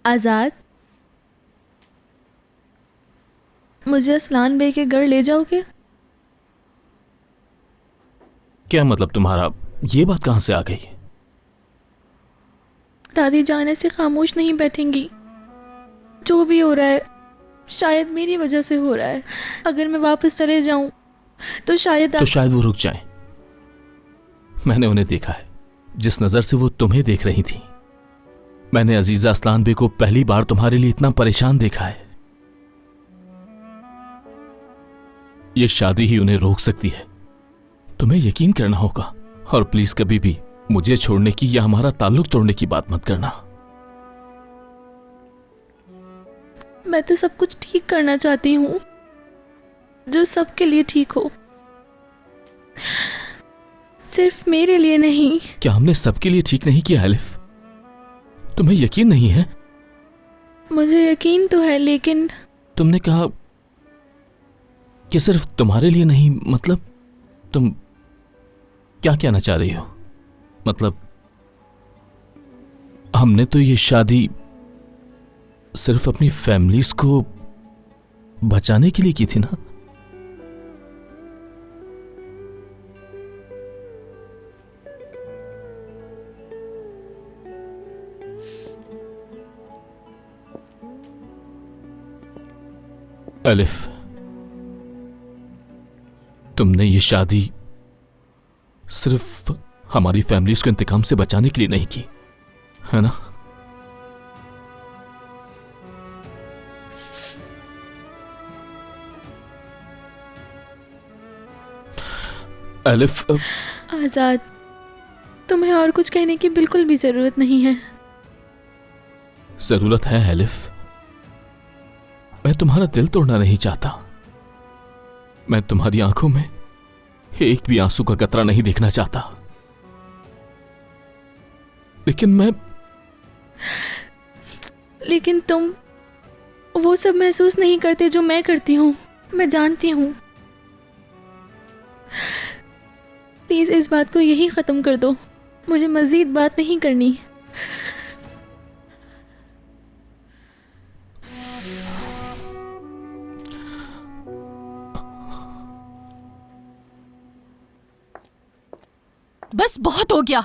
आज़ाद, मुझे असलान बे के घर ले जाओगे? क्या मतलब तुम्हारा? ये बात कहाँ से आ गई? दादी जाने से खामोश नहीं बैठेंगी। जो भी हो रहा है शायद मेरी वजह से हो रहा है। अगर मैं वापस चले जाऊं तो शायद वो रुक जाएं। मैंने उन्हें देखा है, जिस नजर से वो तुम्हें देख रही थी। मैंने अजीजा असलान बे को पहली बार तुम्हारे लिए इतना परेशान देखा है। ये शादी ही उन्हें रोक सकती है। तुम्हें यकीन करना होगा। और प्लीज कभी भी मुझे छोड़ने की या हमारा ताल्लुक तोड़ने की बात मत करना। मैं तो सब कुछ ठीक करना चाहती हूँ, जो सबके लिए ठीक हो, सिर्फ मेरे लिए नहीं। क्या हमने सबके लिए ठीक नहीं किया एलिफ? तुम्हें यकीन नहीं है? मुझे यकीन तो है, लेकिन तुमने कहा कि सिर्फ तुम्हारे लिए नहीं। मतलब तुम क्या कहना चाह रही हो? मतलब हमने तो ये शादी सिर्फ अपनी फैमिलीज को बचाने के लिए की थी ना? एलिफ, तुमने ये शादी सिर्फ हमारी फैमिलीज को इंतकाम से बचाने के लिए नहीं की, है ना? एलिफ, आज़ाद, तुम्हें और कुछ कहने की बिल्कुल भी जरूरत नहीं है। जरूरत है एलिफ। मैं तुम्हारा दिल तोड़ना नहीं चाहता। मैं तुम्हारी आंखों में एक भी आंसू का कतरा नहीं देखना चाहता। लेकिन तुम वो सब महसूस नहीं करते जो मैं करती हूँ। मैं जानती हूँ। प्लीज इस बात को यही खत्म कर दो। मुझे मजीद बात नहीं करनी। बस बहुत हो गया।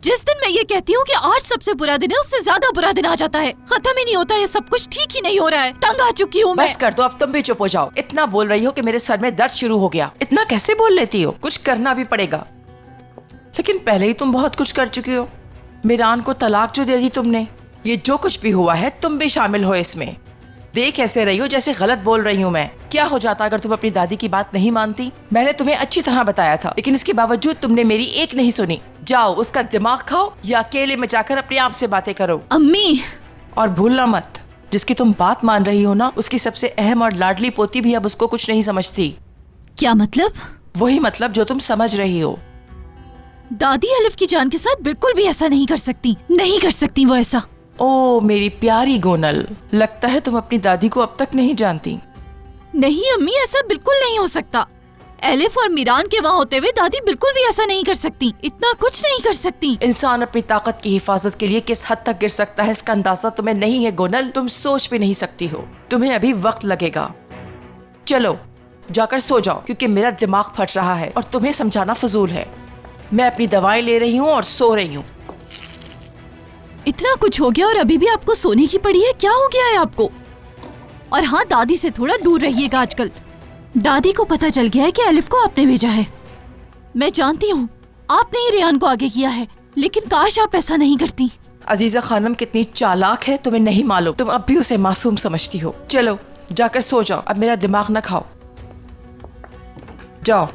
जिस दिन मैं ये कहती हूँ कि आज सबसे बुरा दिन है, उससे ज्यादा बुरा दिन आ जाता है। खत्म ही नहीं होता, ये सब कुछ ठीक ही नहीं हो रहा है। तंग आ चुकी हूँ मैं। बस कर दो, अब तुम भी चुप हो जाओ। इतना बोल रही हो कि मेरे सर में दर्द शुरू हो गया। इतना कैसे बोल लेती हो? कुछ करना भी पड़ेगा। लेकिन पहले ही तुम बहुत कुछ कर चुकी हो। मीरान को तलाक जो दे दी तुमने, ये जो कुछ भी हुआ है तुम भी शामिल हो इसमें। देख ऐसे रही हो जैसे गलत बोल रही हूँ मैं। क्या हो जाता अगर तुम अपनी दादी की बात नहीं मानती? मैंने तुम्हें अच्छी तरह बताया था, लेकिन इसके बावजूद तुमने मेरी एक नहीं सुनी। जाओ उसका दिमाग खाओ या अकेले में जाकर अपने आप से बातें करो। अम्मी, और भूलना मत, जिसकी तुम बात मान रही हो ना, उसकी सबसे अहम और लाडली पोती भी अब उसको कुछ नहीं समझती। क्या मतलब? वही मतलब जो तुम समझ रही हो। दादी एलिफ की जान के साथ बिल्कुल भी ऐसा नहीं कर सकती। नहीं कर सकती वो ऐसा। ओ मेरी प्यारी गोनल, लगता है तुम अपनी दादी को अब तक नहीं जानती। नहीं अम्मी, ऐसा बिल्कुल नहीं हो सकता। एलिफ और मीरान के वहाँ होते हुए दादी बिल्कुल भी ऐसा नहीं कर सकती। इतना कुछ नहीं कर सकती। इंसान अपनी ताकत की हिफाजत के लिए किस हद तक गिर सकता है, इसका अंदाजा तुम्हें नहीं है गोनल। तुम सोच भी नहीं सकती हो। तुम्हें अभी वक्त लगेगा। चलो जाकर सो जाओ, क्योंकि मेरा दिमाग फट रहा है और तुम्हें समझाना फजूल है। मैं अपनी दवाएं ले रही हूँ और सो रही हूँ। इतना कुछ हो गया और अभी भी आपको सोने की पड़ी है? क्या हो गया है आपको? और हाँ, दादी से थोड़ा दूर रहिएगा आजकल। दादी को पता चल गया है कि एलिफ को आपने भेजा है। मैं जानती हूँ आपने ही रेहान को आगे किया है, लेकिन काश आप ऐसा नहीं करती। अजीजा खानम कितनी चालाक है तुम्हें नहीं मालूम। तुम अब भी उसे मासूम समझती हो। चलो जाकर सो जाओ, अब मेरा दिमाग न खाओ। जाओ।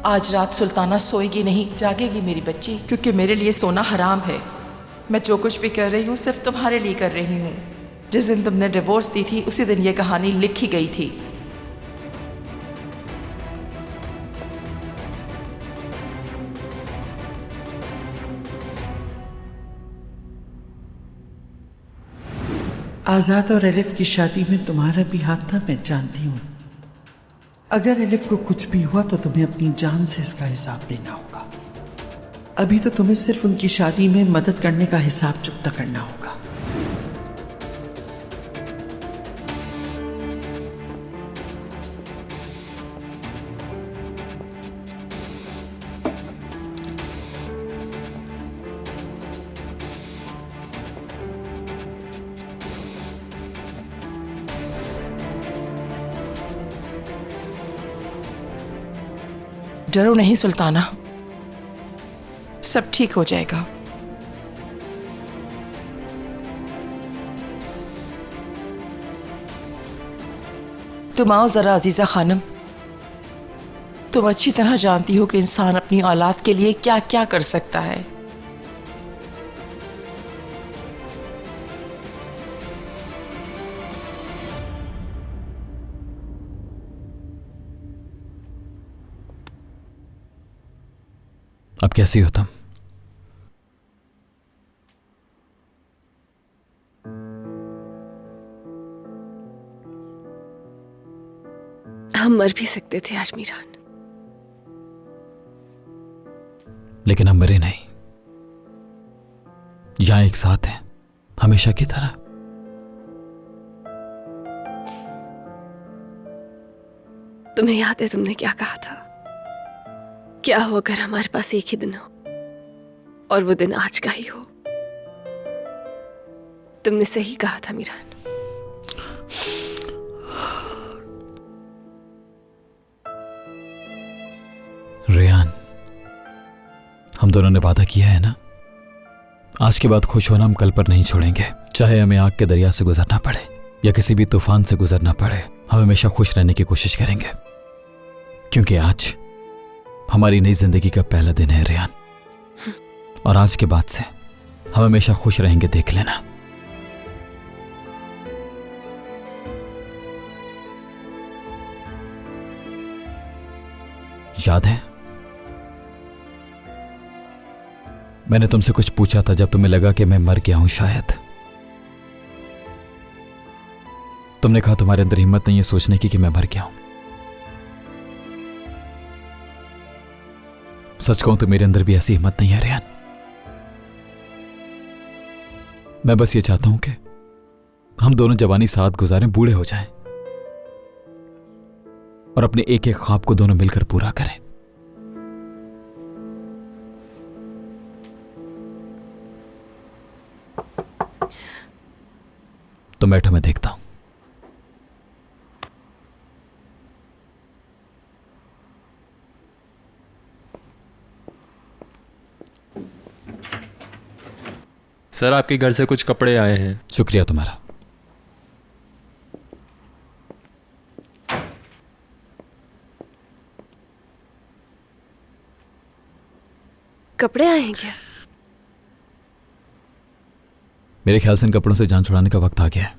आज रात सुल्ताना सोएगी नहीं, जागेगी मेरी बच्ची, क्योंकि मेरे लिए सोना हराम है। मैं जो कुछ भी कर रही हूँ सिर्फ तुम्हारे लिए कर रही हूँ। जिस दिन तुमने डिवोर्स दी थी उसी दिन ये कहानी लिखी गई थी। आज़ाद और एलिफ की शादी में तुम्हारा भी हाथ था, मैं जानती हूँ। अगर एलिफ को कुछ भी हुआ तो तुम्हें अपनी जान से इसका हिसाब देना होगा। अभी तो तुम्हें सिर्फ उनकी शादी में मदद करने का हिसाब चुकता करना होगा। डरो नहीं सुल्ताना, सब ठीक हो जाएगा। तुम आओ जरा अजीजा खानम। तुम अच्छी तरह जानती हो कि इंसान अपनी औलाद के लिए क्या क्या कर सकता है। अब कैसी हो तुम? हम मर भी सकते थे आजमीरान, लेकिन हम मरे नहीं। यहां एक साथ हैं, हमेशा की तरह। तुम्हें याद है तुमने क्या कहा था? क्या हो अगर हमारे पास एक ही दिन हो और वो दिन आज का ही हो? तुमने सही कहा था मीरान। रेहान, हम दोनों ने वादा किया है ना, आज के बाद खुश होना हम कल पर नहीं छोड़ेंगे। चाहे हमें आग के दरिया से गुजरना पड़े या किसी भी तूफान से गुजरना पड़े, हम हमेशा खुश रहने की कोशिश करेंगे, क्योंकि आज हमारी नई जिंदगी का पहला दिन है रेहान। और आज के बाद से हम हमेशा खुश रहेंगे, देख लेना। याद है मैंने तुमसे कुछ पूछा था जब तुम्हें लगा कि मैं मर गया हूं शायद। तुमने कहा तुम्हारे अंदर हिम्मत नहीं है सोचने की कि मैं मर गया हूं। सच कहूं तो मेरे अंदर भी ऐसी हिम्मत नहीं है रेहान। मैं बस ये चाहता हूं कि हम दोनों जवानी साथ गुजारें, बूढ़े हो जाएं और अपने एक एक ख्वाब को दोनों मिलकर पूरा करें। तो बैठो, मैं देखता हूं। सर, आपके घर से कुछ कपड़े आए हैं। शुक्रिया तुम्हारा। कपड़े आए हैं क्या? मेरे ख्याल से इन कपड़ों से जान छुड़ाने का वक्त आ गया है।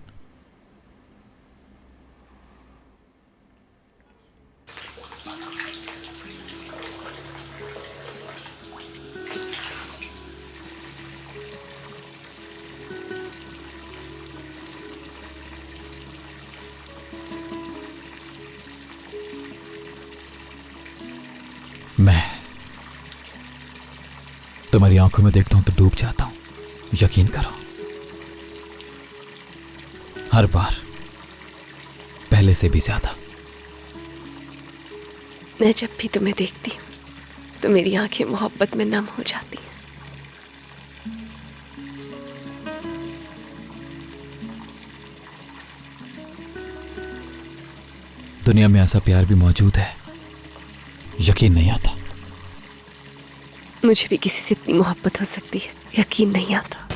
मैं तुम्हारी आंखों में देखता हूं तो डूब जाता हूं, यकीन करो। हर बार पहले से भी ज्यादा। मैं जब भी तुम्हें देखती हूँ तो मेरी आंखें मोहब्बत में नम हो जाती हैं। दुनिया में ऐसा प्यार भी मौजूद है, यकीन नहीं आता। मुझे भी किसी से इतनी मोहब्बत हो सकती है, यकीन नहीं आता।